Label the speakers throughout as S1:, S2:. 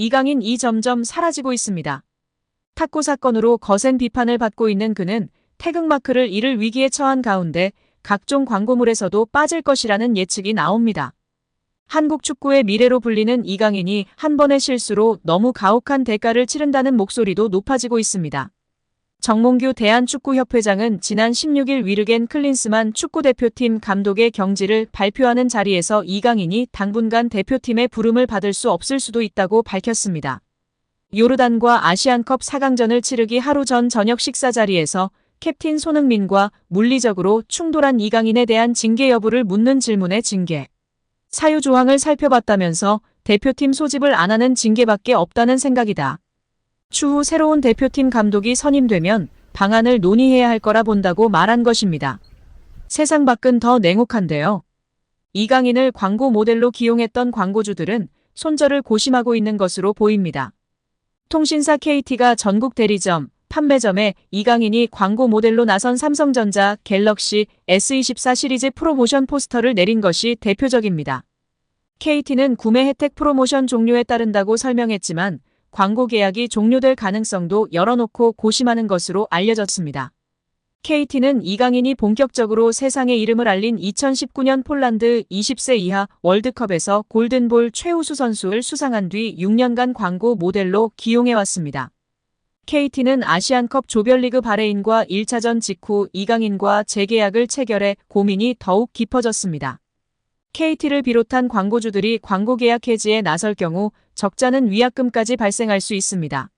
S1: 이강인이 점점 사라지고 있습니다. 탁구 사건으로 거센 비판을 받고 있는 그는 태극마크를 잃을 위기에 처한 가운데 각종 광고물에서도 빠질 것이라는 예측이 나옵니다. 한국 축구의 미래로 불리는 이강인이 한 번의 실수로 너무 가혹한 대가를 치른다는 목소리도 높아지고 있습니다. 정몽규 대한축구협회장은 지난 16일 위르겐 클린스만 축구대표팀 감독의 경질을 발표하는 자리에서 이강인이 당분간 대표팀의 부름을 받을 수 없을 수도 있다고 밝혔습니다. 요르단과 아시안컵 4강전을 치르기 하루 전 저녁 식사 자리에서 캡틴 손흥민과 물리적으로 충돌한 이강인에 대한 징계 여부를 묻는 질문에 징계 사유 조항을 살펴봤다면서 대표팀 소집을 안 하는 징계밖에 없다는 생각이다. 추후 새로운 대표팀 감독이 선임되면 방안을 논의해야 할 거라 본다고 말한 것입니다. 세상 밖은 더 냉혹한데요. 이강인을 광고 모델로 기용했던 광고주들은 손절을 고심하고 있는 것으로 보입니다. 통신사 KT가 전국 대리점, 판매점에 이강인이 광고 모델로 나선 삼성전자 갤럭시 S24 시리즈 프로모션 포스터를 내린 것이 대표적입니다. KT는 구매 혜택 프로모션 종료에 따른다고 설명했지만 광고 계약이 종료될 가능성도 열어놓고 고심하는 것으로 알려졌습니다. KT는 이강인이 본격적으로 세상에 이름을 알린 2019년 폴란드 20세 이하 월드컵에서 골든볼 최우수 선수를 수상한 뒤 6년간 광고 모델로 기용해왔습니다. KT는 아시안컵 조별리그 바레인과 1차전 직후 이강인과 재계약을 체결해 고민이 더욱 깊어졌습니다. KT를 비롯한 광고주들이 광고 계약 해지에 나설 경우 적자는 위약금까지 발생할 수 있습니다.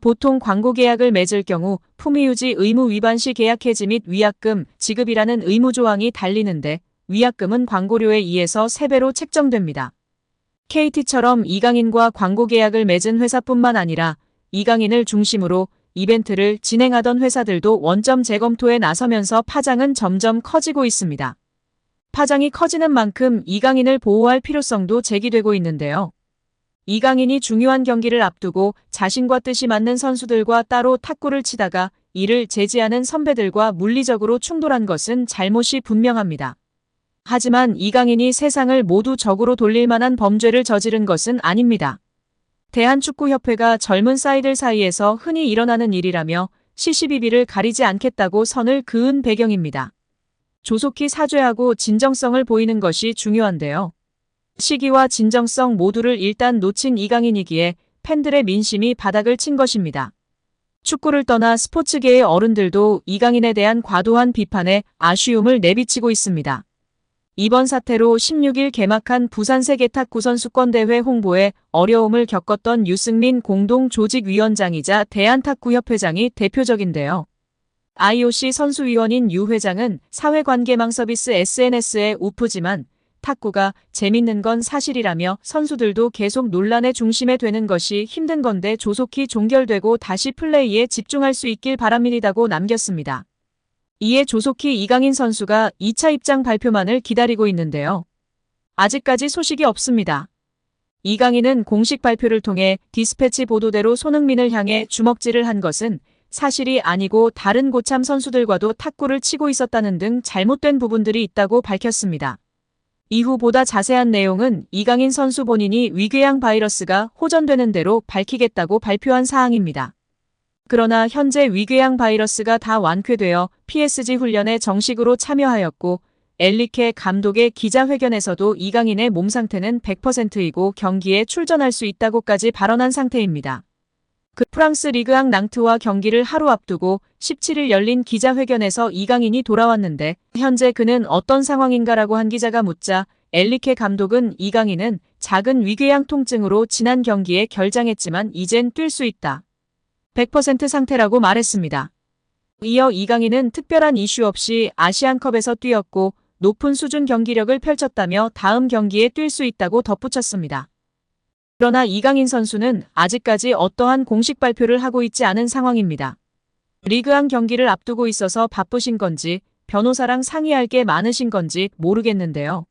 S1: 보통 광고 계약을 맺을 경우 품위유지 의무 위반 시 계약 해지 및 위약금 지급이라는 의무 조항이 달리는데 위약금은 광고료에 의해서 3배로 책정됩니다. KT처럼 이강인과 광고 계약을 맺은 회사뿐만 아니라 이강인을 중심으로 이벤트를 진행하던 회사들도 원점 재검토에 나서면서 파장은 점점 커지고 있습니다. 파장이 커지는 만큼 이강인을 보호할 필요성도 제기되고 있는데요. 이강인이 중요한 경기를 앞두고 자신과 뜻이 맞는 선수들과 따로 탁구를 치다가 이를 제지하는 선배들과 물리적으로 충돌한 것은 잘못이 분명합니다. 하지만 이강인이 세상을 모두 적으로 돌릴 만한 범죄를 저지른 것은 아닙니다. 대한축구협회가 젊은 싸이들 사이에서 흔히 일어나는 일이라며 시시비비를 가리지 않겠다고 선을 그은 배경입니다. 조속히 사죄하고 진정성을 보이는 것이 중요한데요. 시기와 진정성 모두를 일단 놓친 이강인이기에 팬들의 민심이 바닥을 친 것입니다. 축구를 떠나 스포츠계의 어른들도 이강인에 대한 과도한 비판에 아쉬움을 내비치고 있습니다. 이번 사태로 16일 개막한 부산 세계탁구 선수권대회 홍보에 어려움을 겪었던 유승민 공동조직위원장이자 대한탁구협회장이 대표적인데요. IOC 선수위원인 유 회장은 사회관계망 서비스 SNS에 우프지만 탁구가 재밌는 건 사실이라며 선수들도 계속 논란의 중심에 되는 것이 힘든 건데 조속히 종결되고 다시 플레이에 집중할 수 있길 바랍니다고 남겼습니다. 이에 조속히 이강인 선수가 2차 입장 발표만을 기다리고 있는데요. 아직까지 소식이 없습니다. 이강인은 공식 발표를 통해 디스패치 보도대로 손흥민을 향해 주먹질을 한 것은 사실이 아니고 다른 고참 선수들과도 탁구를 치고 있었다는 등 잘못된 부분들이 있다고 밝혔습니다. 이후 보다 자세한 내용은 이강인 선수 본인이 위궤양 바이러스가 호전되는 대로 밝히겠다고 발표한 사항입니다. 그러나 현재 위궤양 바이러스가 다 완쾌되어 PSG 훈련에 정식으로 참여하였고 엘리케 감독의 기자회견에서도 이강인의 몸 상태는 100%이고 경기에 출전할 수 있다고까지 발언한 상태입니다. 그 프랑스 리그앙 낭트와 경기를 하루 앞두고 17일 열린 기자회견에서 이강인이 돌아왔는데 현재 그는 어떤 상황인가라고 한 기자가 묻자 엘리케 감독은 이강인은 작은 위궤양 통증으로 지난 경기에 결장했지만 이젠 뛸 수 있다. 100% 상태라고 말했습니다. 이어 이강인은 특별한 이슈 없이 아시안컵에서 뛰었고 높은 수준 경기력을 펼쳤다며 다음 경기에 뛸 수 있다고 덧붙였습니다. 그러나 이강인 선수는 아직까지 어떠한 공식 발표를 하고 있지 않은 상황입니다. 리그앙 경기를 앞두고 있어서 바쁘신 건지 변호사랑 상의할 게 많으신 건지 모르겠는데요.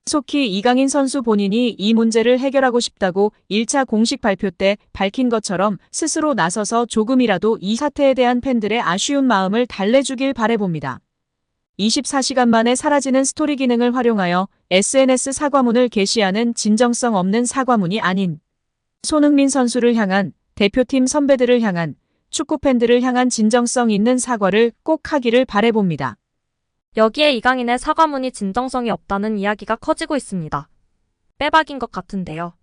S1: 속히 이강인 선수 본인이 이 문제를 해결하고 싶다고 1차 공식 발표 때 밝힌 것처럼 스스로 나서서 조금이라도 이 사태에 대한 팬들의 아쉬운 마음을 달래주길 바라봅니다. 24시간 만에 사라지는 스토리 기능을 활용하여 SNS 사과문을 게시하는 진정성 없는 사과문이 아닌 손흥민 선수를 향한, 대표팀 선배들을 향한, 축구팬들을 향한 진정성 있는 사과를 꼭 하기를 바라봅니다.
S2: 여기에 이강인의 사과문이 진정성이 없다는 이야기가 커지고 있습니다. 빼박인 것 같은데요.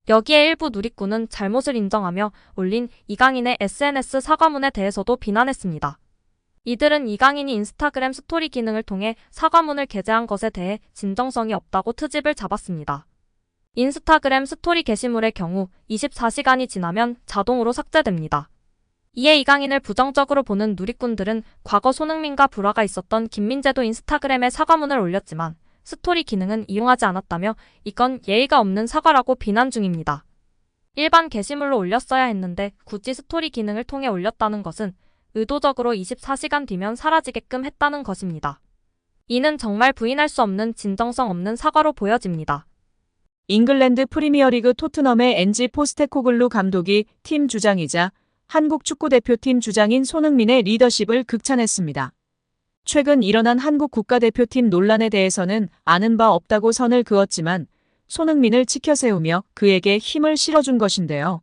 S2: 여기에 일부 누리꾼은 잘못을 인정하며 올린 이강인의 SNS 사과문에 대해서도 비난했습니다. 이들은 이강인이 인스타그램 스토리 기능을 통해 사과문을 게재한 것에 대해 진정성이 없다고 트집을 잡았습니다. 인스타그램 스토리 게시물의 경우 24시간이 지나면 자동으로 삭제됩니다. 이에 이강인을 부정적으로 보는 누리꾼들은 과거 손흥민과 불화가 있었던 김민재도 인스타그램에 사과문을 올렸지만 스토리 기능은 이용하지 않았다며 이건 예의가 없는 사과라고 비난 중입니다. 일반 게시물로 올렸어야 했는데 굳이 스토리 기능을 통해 올렸다는 것은 의도적으로 24시간 뒤면 사라지게끔 했다는 것입니다. 이는 정말 부인할 수 없는 진정성 없는 사과로 보여집니다.
S1: 잉글랜드 프리미어리그 토트넘의 엔지 포스테코글루 감독이 팀 주장이자 한국 축구대표팀 주장인 손흥민의 리더십을 극찬했습니다. 최근 일어난 한국 국가대표팀 논란에 대해서는 아는 바 없다고 선을 그었지만 손흥민을 치켜세우며 그에게 힘을 실어준 것인데요.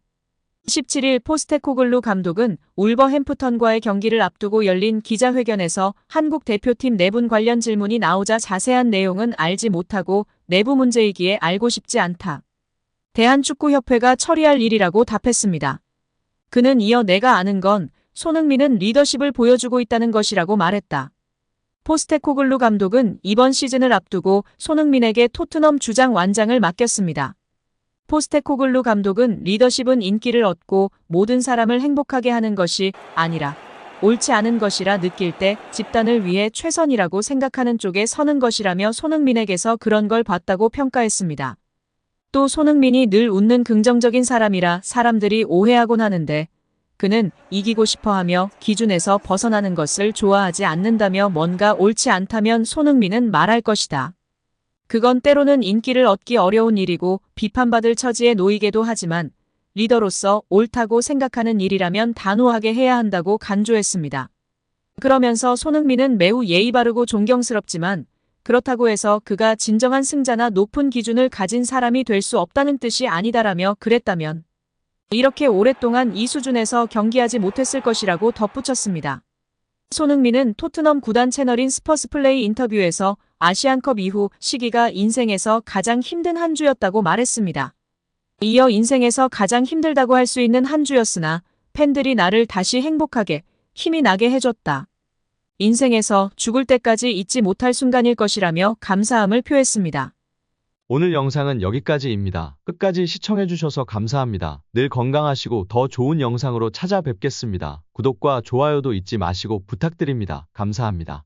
S1: 17일 포스테코글루 감독은 울버햄프턴과의 경기를 앞두고 열린 기자회견에서 한국 대표팀 내분 관련 질문이 나오자 자세한 내용은 알지 못하고 내부 문제이기에 알고 싶지 않다. 대한축구협회가 처리할 일이라고 답했습니다. 그는 이어 내가 아는 건 손흥민은 리더십을 보여주고 있다는 것이라고 말했다. 포스테코글루 감독은 이번 시즌을 앞두고 손흥민에게 토트넘 주장 완장을 맡겼습니다. 포스테코글루 감독은 리더십은 인기를 얻고 모든 사람을 행복하게 하는 것이 아니라 옳지 않은 것이라 느낄 때 집단을 위해 최선이라고 생각하는 쪽에 서는 것이라며 손흥민에게서 그런 걸 봤다고 평가했습니다. 또 손흥민이 늘 웃는 긍정적인 사람이라 사람들이 오해하곤 하는데 그는 이기고 싶어하며 기준에서 벗어나는 것을 좋아하지 않는다며 뭔가 옳지 않다면 손흥민은 말할 것이다. 그건 때로는 인기를 얻기 어려운 일이고 비판받을 처지에 놓이기도 하지만 리더로서 옳다고 생각하는 일이라면 단호하게 해야 한다고 간주했습니다. 그러면서 손흥민은 매우 예의 바르고 존경스럽지만 그렇다고 해서 그가 진정한 승자나 높은 기준을 가진 사람이 될 수 없다는 뜻이 아니다라며 그랬다면 이렇게 오랫동안 이 수준에서 경기하지 못했을 것이라고 덧붙였습니다. 손흥민은 토트넘 구단 채널인 스퍼스플레이 인터뷰에서 아시안컵 이후 시기가 인생에서 가장 힘든 한 주였다고 말했습니다. 이어 인생에서 가장 힘들다고 할 수 있는 한 주였으나 팬들이 나를 다시 행복하게, 힘이 나게 해줬다. 인생에서 죽을 때까지 잊지 못할 순간일 것이라며 감사함을 표했습니다.
S3: 오늘 영상은 여기까지입니다. 끝까지 시청해주셔서 감사합니다. 늘 건강하시고 더 좋은 영상으로 찾아뵙겠습니다. 구독과 좋아요도 잊지 마시고 부탁드립니다. 감사합니다.